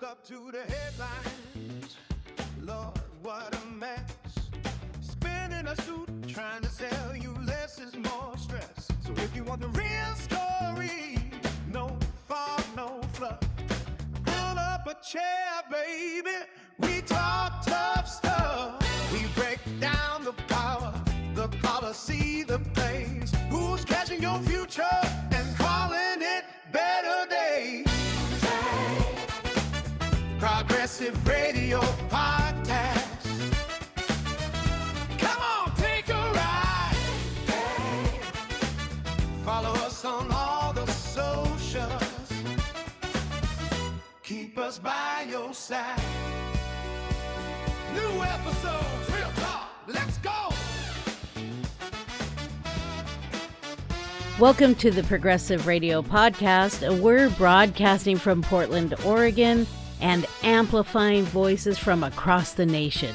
Woke up to the headlines. Lord, what a mess. Spinning a suit, trying to sell you less is more stress. So if you want the real story, no fog, no fluff. Pull up a chair, baby. We talk tough stuff. We break down the power, the policy, the plays. Who's catching your future and calling it better days? Progressive Radio Podcast. Come on, take a ride. Follow us on all the socials. Keep us by your side. New episodes, real talk. Let's go. Welcome to the Progressive Radio Podcast. We're broadcasting from Portland, Oregon, and amplifying voices from across the nation.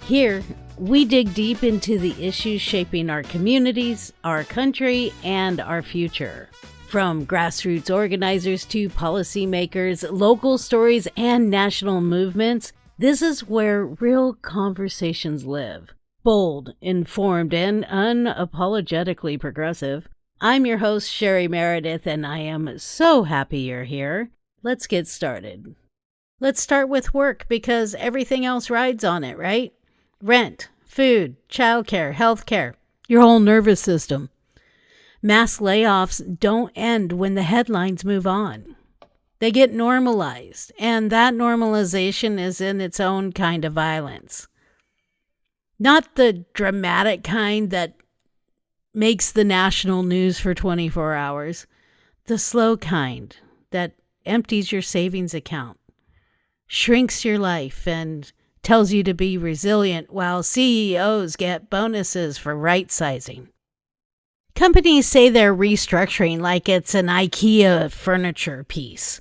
Here, we dig deep into the issues shaping our communities, our country, and our future. From grassroots organizers to policymakers, local stories, and national movements, this is where real conversations live. Bold, informed, and unapologetically progressive. I'm your host, Sherry Meredith, and I am so happy you're here. Let's get started. Let's start with work because everything else rides on it, right? Rent, food, childcare, healthcare, your whole nervous system. Mass layoffs don't end when the headlines move on. They get normalized, and that normalization is in its own kind of violence. Not the dramatic kind that makes the national news for 24 hours. The slow kind that empties your savings account, shrinks your life, and tells you to be resilient while CEOs get bonuses for right-sizing. Companies say they're restructuring like it's an IKEA furniture piece,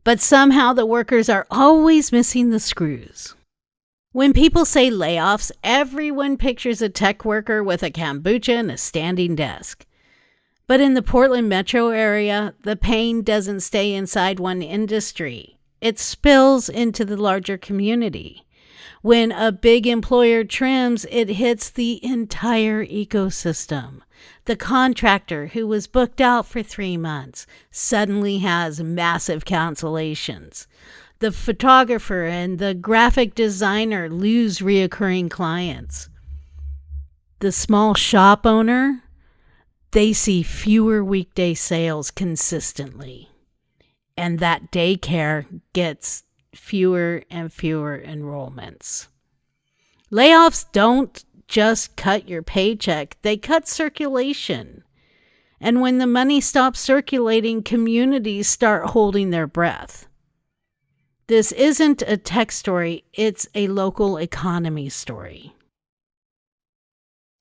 but somehow the workers are always missing the screws. When people say layoffs, everyone pictures a tech worker with a kombucha and a standing desk. But in the Portland metro area, the pain doesn't stay inside one industry. It spills into the larger community. When a big employer trims, it hits the entire ecosystem. The contractor who was booked out for 3 months suddenly has massive cancellations. The photographer and the graphic designer lose reoccurring clients. The small shop owner, they see fewer weekday sales consistently. And that daycare gets fewer and fewer enrollments. Layoffs don't just cut your paycheck, they cut circulation. And when the money stops circulating, communities start holding their breath. This isn't a tech story, it's a local economy story.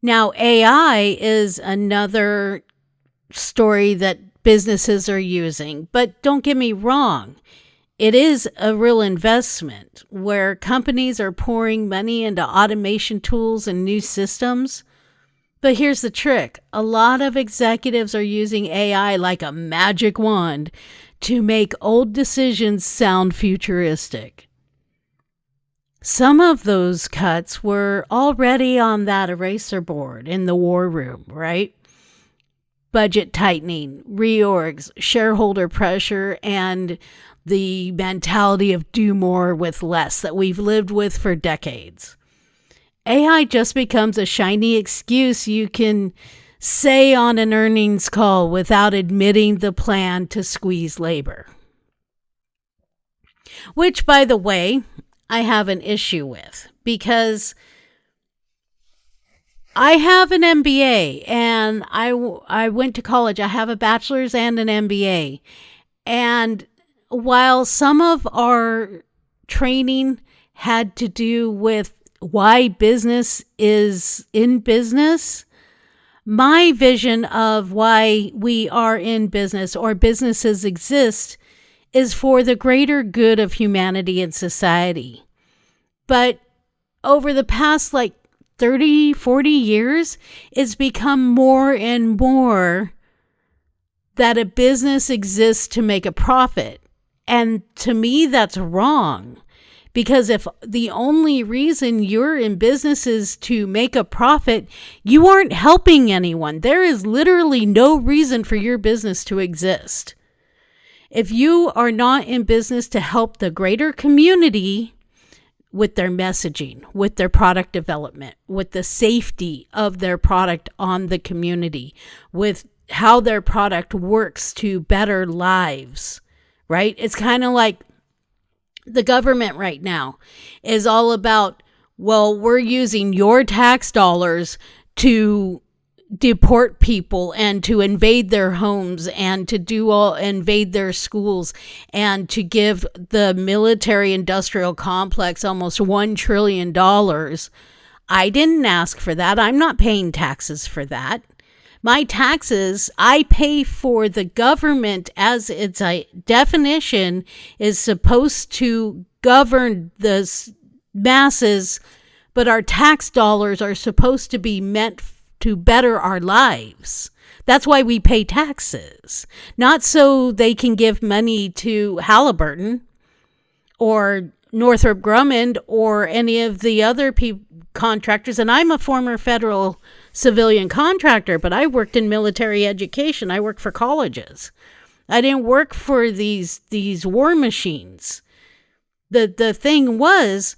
Now, AI is another story that businesses are using, but don't get me wrong. It is a real investment where companies are pouring money into automation tools and new systems. But here's the trick. A lot of executives are using AI like a magic wand to make old decisions sound futuristic. Some of those cuts were already on that eraser board in the war room, right? Budget tightening, reorgs, shareholder pressure, and the mentality of do more with less that we've lived with for decades. AI just becomes a shiny excuse you can say on an earnings call without admitting the plan to squeeze labor. Which, by the way, I have an issue with because I have an MBA and I went to college. I have a bachelor's and an MBA. And while some of our training had to do with why business is in business, my vision of why we are in business or businesses exist is for the greater good of humanity and society. But over the past 30, 40 years, it's become more and more that a business exists to make a profit. And to me, that's wrong. Because if the only reason you're in business is to make a profit, you aren't helping anyone. There is literally no reason for your business to exist. If you are not in business to help the greater community with their messaging, with their product development, with the safety of their product on the community, with how their product works to better lives, right? It's kind of like the government right now is all about, well, we're using your tax dollars to deport people and to invade their homes and to invade their schools and to give the military industrial complex almost $1 trillion. I didn't ask for that. I'm not paying taxes for that. My taxes, I pay for the government as its definition is supposed to govern the masses, but our tax dollars are supposed to be meant to better our lives. That's why we pay taxes, not so they can give money to Halliburton or Northrop Grumman or any of the other contractors. And I'm a former federal civilian contractor, but I worked in military education. I worked for colleges. I didn't work for these war machines. The thing was,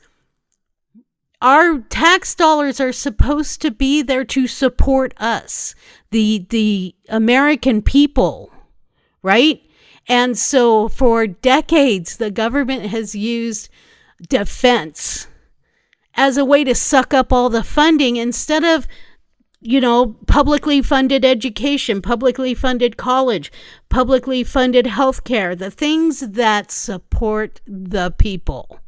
our tax dollars are supposed to be there to support us, the American people, right? And so for decades, the government has used defense as a way to suck up all the funding instead of, publicly funded education, publicly funded college, publicly funded healthcare, the things that support the people.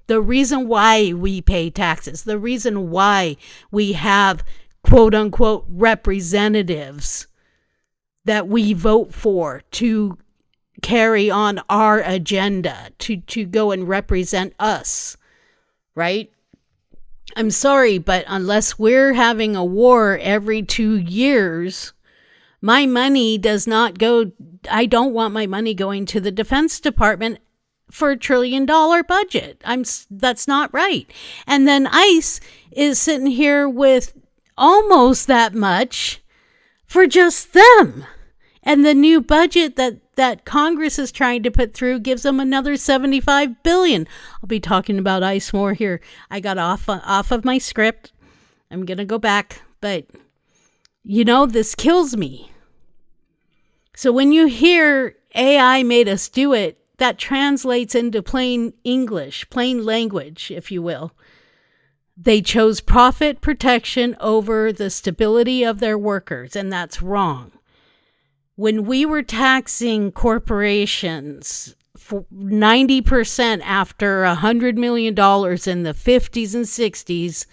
The reason why we pay taxes, the reason why we have quote unquote representatives that we vote for to carry on our agenda, to go and represent us, right? I'm sorry, but unless we're having a war every 2 years, my money does not go, I don't want my money going to the Defense Department for $1 trillion budget. That's not right. And then ICE is sitting here with almost that much for just them. And the new budget that Congress is trying to put through gives them another $75 billion. I'll be talking about ICE more here. I got off of my script. I'm going to go back. But, this kills me. So when you hear AI made us do it, that translates into plain English, plain language, if you will. They chose profit protection over the stability of their workers, and that's wrong. When we were taxing corporations for 90% after $100 million in the 50s and 60s,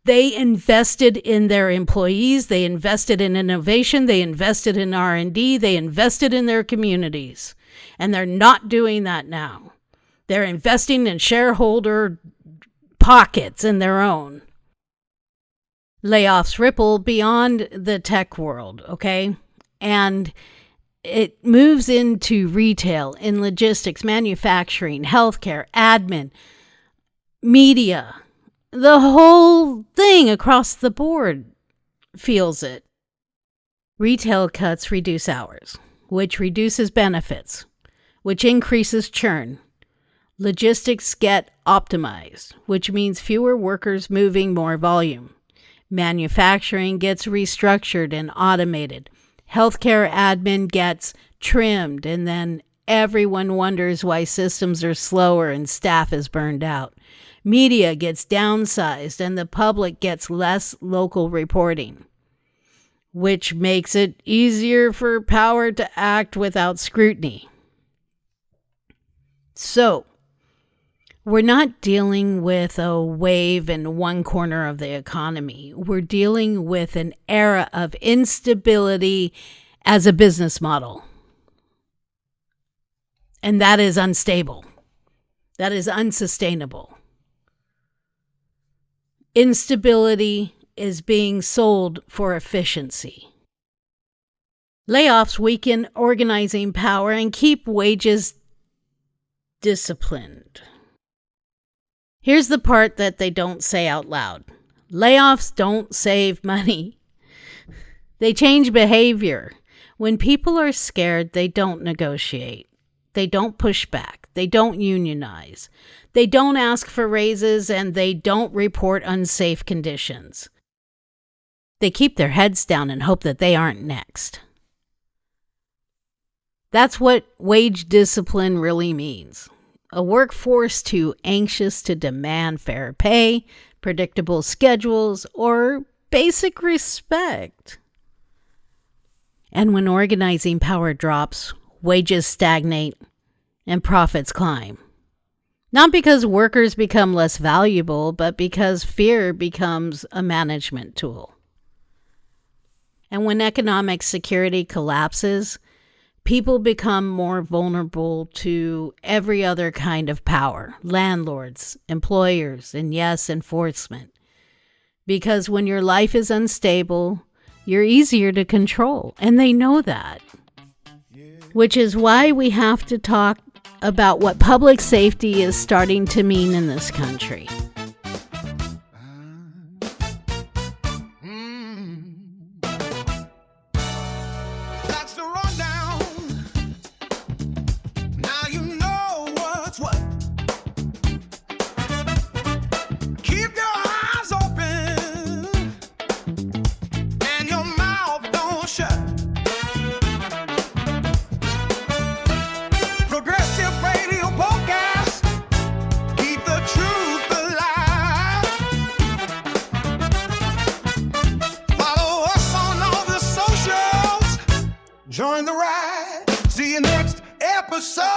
they invested in their employees, they invested in innovation, they invested in R&D, they invested in their communities. And they're not doing that now. They're investing in shareholder pockets in their own. Layoffs ripple beyond the tech world, okay? And it moves into retail, in logistics, manufacturing, healthcare, admin, media. The whole thing across the board feels it. Retail cuts reduce hours, which reduces benefits, which increases churn. Logistics get optimized, which means fewer workers moving more volume. Manufacturing gets restructured and automated. Healthcare admin gets trimmed, and then everyone wonders why systems are slower and staff is burned out. Media gets downsized, and the public gets less local reporting, which makes it easier for power to act without scrutiny. So, we're not dealing with a wave in one corner of the economy. We're dealing with an era of instability as a business model. And that is unstable. That is unsustainable. Instability is being sold for efficiency. Layoffs weaken organizing power and keep wages disciplined. Here's the part that they don't say out loud. Layoffs don't save money. They change behavior. When people are scared, they don't negotiate. They don't push back. They don't unionize. They don't ask for raises, and they don't report unsafe conditions. They keep their heads down and hope that they aren't next. That's what wage discipline really means. A workforce too anxious to demand fair pay, predictable schedules, or basic respect. And when organizing power drops, wages stagnate and profits climb. Not because workers become less valuable, but because fear becomes a management tool. And when economic security collapses, people become more vulnerable to every other kind of power, landlords, employers, and yes, enforcement. Because when your life is unstable, you're easier to control, and they know that. Which is why we have to talk about what public safety is starting to mean in this country. That's the rundown. Now you know what's what. Keep your eyes open and your mouth don't shut. Progressive radio podcast. Keep the truth alive. Follow us on all the socials. Join the ride. See you next episode.